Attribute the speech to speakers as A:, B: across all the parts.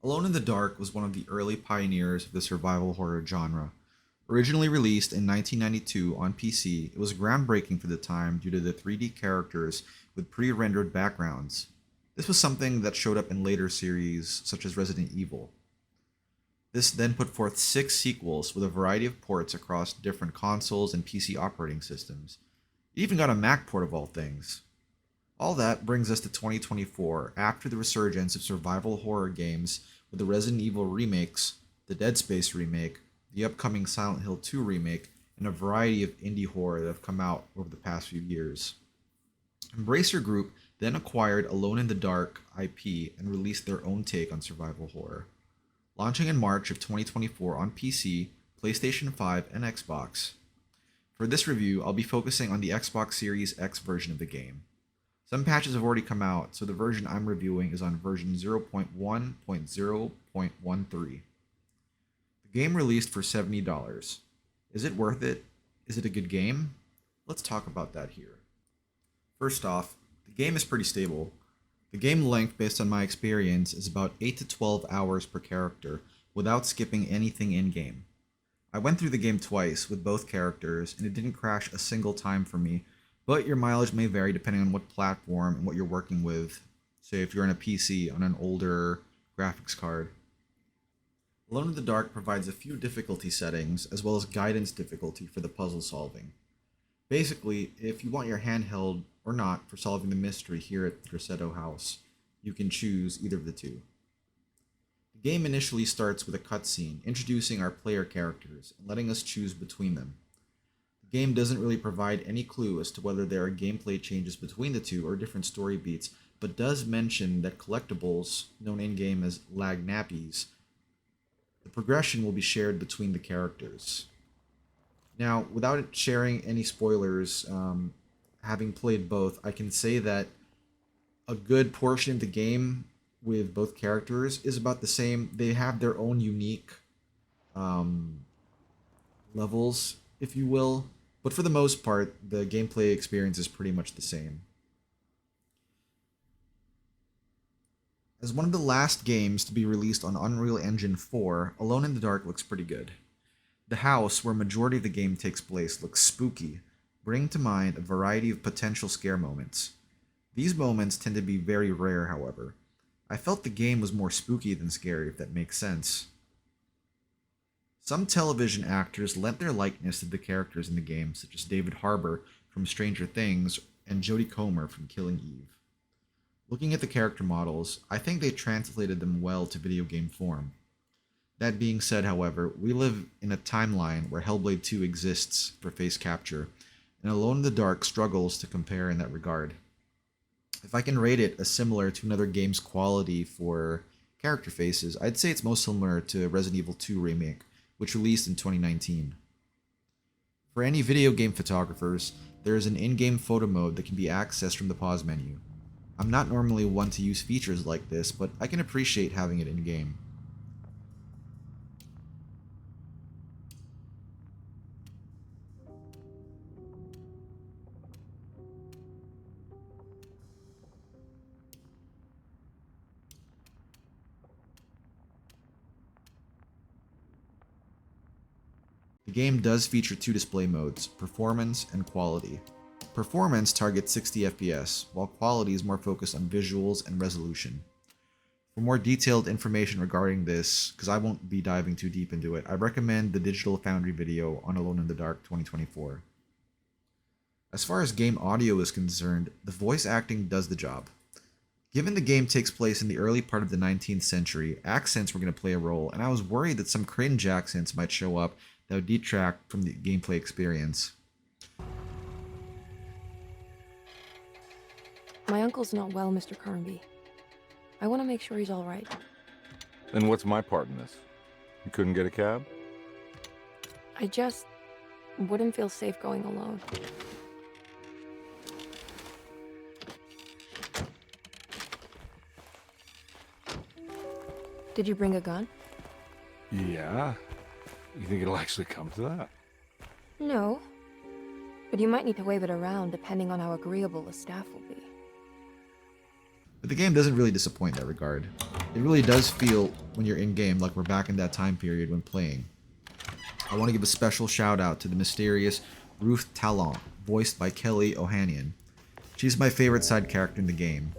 A: Alone in the Dark was one of the early pioneers of the survival horror genre. Originally released in 1992 on PC, it was groundbreaking for the time due to the 3D characters with pre-rendered backgrounds. This was something that showed up in later series such as Resident Evil. This then put forth 6 sequels with a variety of ports across different consoles and PC operating systems. It even got a Mac port of all things. All that brings us to 2024, after the resurgence of survival horror games with the Resident Evil remakes, the Dead Space remake, the upcoming Silent Hill 2 remake, and a variety of indie horror that have come out over the past few years. Embracer Group then acquired Alone in the Dark IP and released their own take on survival horror. Launching in March of 2024 on PC, PlayStation 5, and Xbox. For this review, I'll be focusing on the Xbox Series X version of the game. Some patches have already come out, so the version I'm reviewing is on version 0.1.0.13. The game released for $70. Is it worth it? Is it a good game? Let's talk about that here. First off, the game is pretty stable. The game length, based on my experience, is about 8 to 12 hours per character, without skipping anything in-game. I went through the game twice with both characters, and it didn't crash a single time for me, but your mileage may vary depending on what platform and what you're working with. Say if you're on a PC on an older graphics card. Alone in the Dark provides a few difficulty settings, as well as guidance difficulty for the puzzle solving. Basically, if you want your handheld or not for solving the mystery here at Grosseto House, you can choose either of the two. The game initially starts with a cutscene introducing our player characters and letting us choose between them. The game doesn't really provide any clue as to whether there are gameplay changes between the two or different story beats, but does mention that collectibles, known in-game as lag nappies, the progression will be shared between the characters. Now, without sharing any spoilers, having played both, I can say that a good portion of the game with both characters is about the same. They have their own unique levels, if you will, but for the most part, the gameplay experience is pretty much the same. As one of the last games to be released on Unreal Engine 4, Alone in the Dark looks pretty good. The house, where majority of the game takes place, looks spooky, bringing to mind a variety of potential scare moments. These moments tend to be very rare, however. I felt the game was more spooky than scary, if that makes sense. Some television actors lent their likeness to the characters in the game, such as David Harbour from Stranger Things and Jodie Comer from Killing Eve. Looking at the character models, I think they translated them well to video game form. That being said, however, we live in a timeline where Hellblade 2 exists for face capture, and Alone in the Dark struggles to compare in that regard. If I can rate it as similar to another game's quality for character faces, I'd say it's most similar to Resident Evil 2 Remake, which released in 2019. For any video game photographers, there is an in-game photo mode that can be accessed from the pause menu. I'm not normally one to use features like this, but I can appreciate having it in-game. The game does feature 2 display modes, Performance and Quality. Performance targets 60 FPS, while Quality is more focused on visuals and resolution. For more detailed information regarding this, because I won't be diving too deep into it, I recommend the Digital Foundry video on Alone in the Dark 2024. As far as game audio is concerned, the voice acting does the job. Given the game takes place in the early part of the 19th century, accents were going to play a role, and I was worried that some cringe accents might show up that would detract from the gameplay experience.
B: My uncle's not well, Mr. Carnby. I want to make sure he's all right.
C: Then what's my part in this? You couldn't get a cab?
B: I just wouldn't feel safe going alone. Did you bring a gun?
C: Yeah. You think it'll actually come to that?
B: No. But you might need to wave it around depending on how agreeable the staff will be.
A: But the game doesn't really disappoint in that regard. It really does feel, when you're in-game, like we're back in that time period when playing. I want to give a special shout out to the mysterious Ruth Talon, voiced by Kelly Ohanian. She's my favorite side character in the game.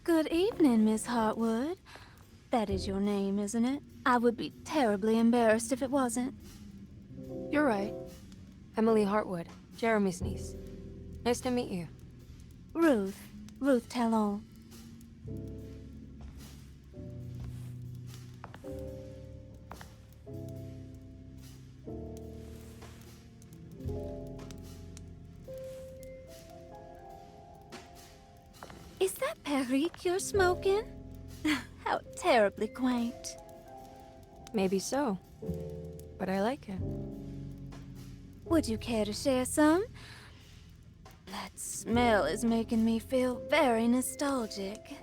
D: Good evening, Miss Hartwood. That is your name, isn't it? I would be terribly embarrassed if it wasn't.
B: You're right. Emily Hartwood, Jeremy's niece. Nice to meet you.
D: Ruth Talon. Is that Perique you're smoking? How terribly quaint.
B: Maybe so, but I like it.
D: Would you care to share some? That smell is making me feel very nostalgic.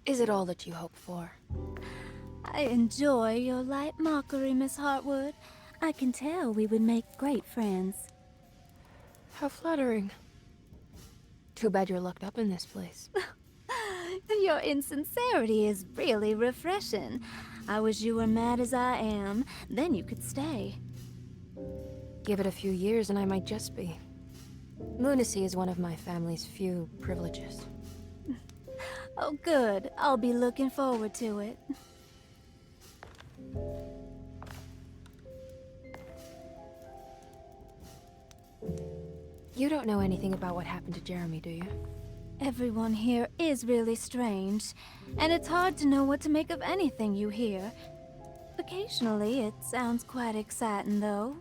B: Is it all that you hope for?
D: I enjoy your light mockery, Miss Hartwood. I can tell we would make great friends.
B: How flattering. Too bad you're locked up in this place.
D: Your insincerity is really refreshing. I wish you were mad as I am. Then you could stay.
B: Give it a few years and I might just be. Lunacy is one of my family's few privileges.
D: Oh, good. I'll be looking forward to it.
B: You don't know anything about what happened to Jeremy, do you?
D: Everyone here is really strange, and it's hard to know what to make of anything you hear. Occasionally, it sounds quite exciting, though.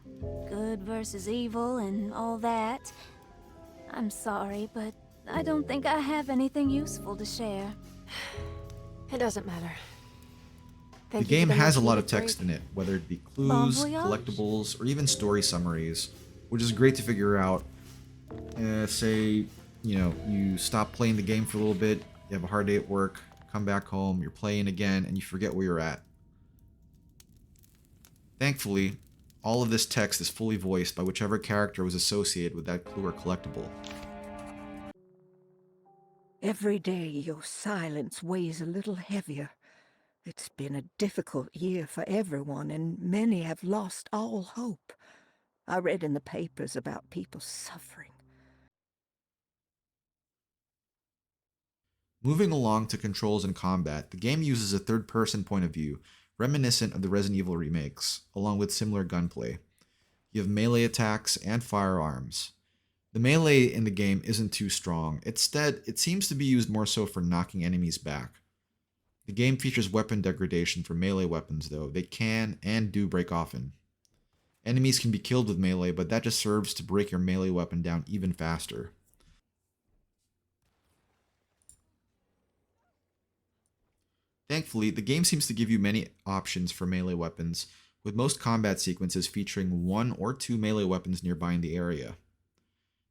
D: Good versus evil and all that. I'm sorry, but I don't think I have anything useful to share.
B: It doesn't matter.
A: The game has a lot of text in it, whether it be clues,
D: Bon voyage.
A: collectibles, or even story summaries, which is great to figure out. Say, you stop playing the game for a little bit, you have a hard day at work, come back home, you're playing again, and you forget where you're at. Thankfully, all of this text is fully voiced by whichever character was associated with that clue or collectible.
E: Every day your silence weighs a little heavier. It's been a difficult year for everyone, and many have lost all hope. I read in the papers about people suffering.
A: Moving along to controls and combat, the game uses a third-person point of view, reminiscent of the Resident Evil remakes, along with similar gunplay. You have melee attacks and firearms. The melee in the game isn't too strong. Instead, it seems to be used more so for knocking enemies back. The game features weapon degradation for melee weapons, though. They can and do break often. Enemies can be killed with melee, but that just serves to break your melee weapon down even faster. Thankfully, the game seems to give you many options for melee weapons, with most combat sequences featuring one or two melee weapons nearby in the area.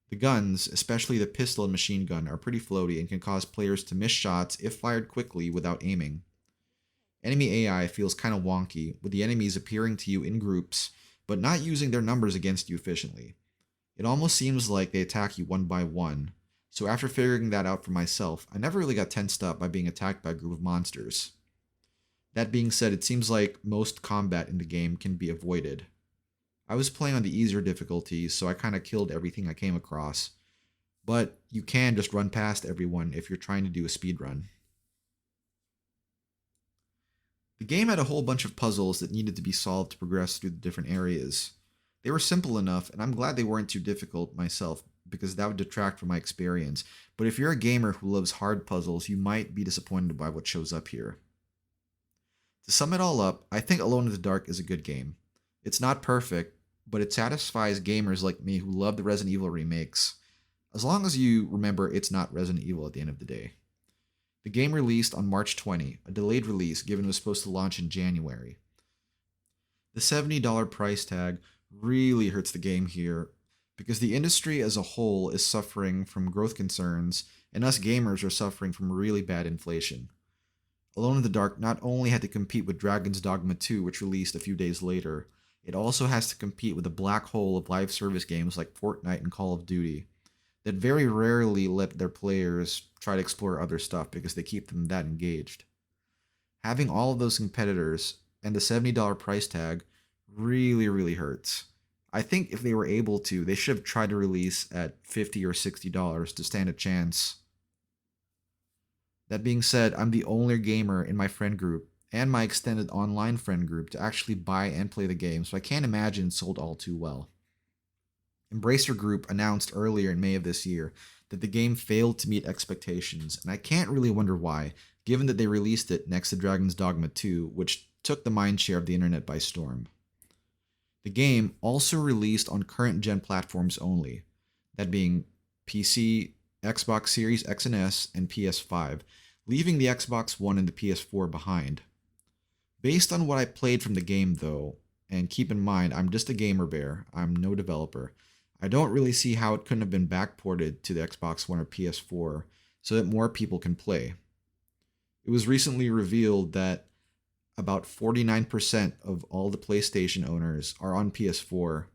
A: The guns, especially the pistol and machine gun, are pretty floaty and can cause players to miss shots if fired quickly without aiming. Enemy AI feels kind of wonky, with the enemies appearing to you in groups, but not using their numbers against you efficiently. It almost seems like they attack you one by one, so after figuring that out for myself, I never really got tensed up by being attacked by a group of monsters. That being said, it seems like most combat in the game can be avoided. I was playing on the easier difficulties, so I kind of killed everything I came across, but you can just run past everyone if you're trying to do a speedrun. The game had a whole bunch of puzzles that needed to be solved to progress through the different areas. They were simple enough, and I'm glad they weren't too difficult myself, because that would detract from my experience. But if you're a gamer who loves hard puzzles, you might be disappointed by what shows up here. To sum it all up, I think Alone in the Dark is a good game. It's not perfect, but it satisfies gamers like me who love the Resident Evil remakes, as long as you remember it's not Resident Evil at the end of the day. The game released on March 20, a delayed release given it was supposed to launch in January. The $70 price tag really hurts the game here, because the industry as a whole is suffering from growth concerns, and us gamers are suffering from really bad inflation. Alone in the Dark not only had to compete with Dragon's Dogma 2, which released a few days later, it also has to compete with a black hole of live service games like Fortnite and Call of Duty that very rarely let their players try to explore other stuff because they keep them that engaged. Having all of those competitors and the $70 price tag really hurts. I think if they were able to, they should have tried to release at $50 or $60 to stand a chance. That being said, I'm the only gamer in my friend group and my extended online friend group to actually buy and play the game, so I can't imagine it sold all too well. Embracer Group announced earlier in May of this year that the game failed to meet expectations, and I can't really wonder why, given that they released it next to Dragon's Dogma 2, which took the mindshare of the internet by storm. The game also released on current-gen platforms only, that being PC, Xbox Series X and S, and PS5, leaving the Xbox One and the PS4 behind. Based on what I played from the game though, and keep in mind I'm just a gamer bear, I'm no developer, I don't really see how it couldn't have been backported to the Xbox One or PS4 so that more people can play. It was recently revealed that about 49% of all the PlayStation owners are on PS4,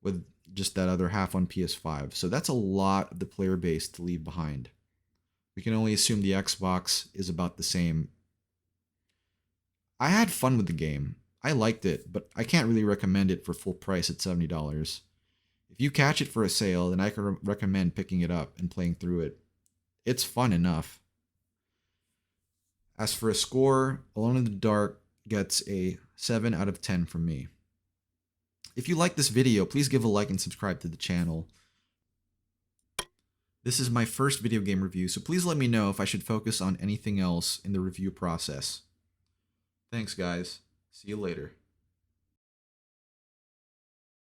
A: with just that other half on PS5. So that's a lot of the player base to leave behind. We can only assume the Xbox is about the same. I had fun with the game. I liked it, but I can't really recommend it for full price at $70. If you catch it for a sale, then I can recommend picking it up and playing through it. It's fun enough. As for a score, Alone in the Dark gets a 7 out of 10 from me. If you like this video, please give a like and subscribe to the channel. This is my first video game review, so please let me know if I should focus on anything else in the review process. Thanks guys. See you later.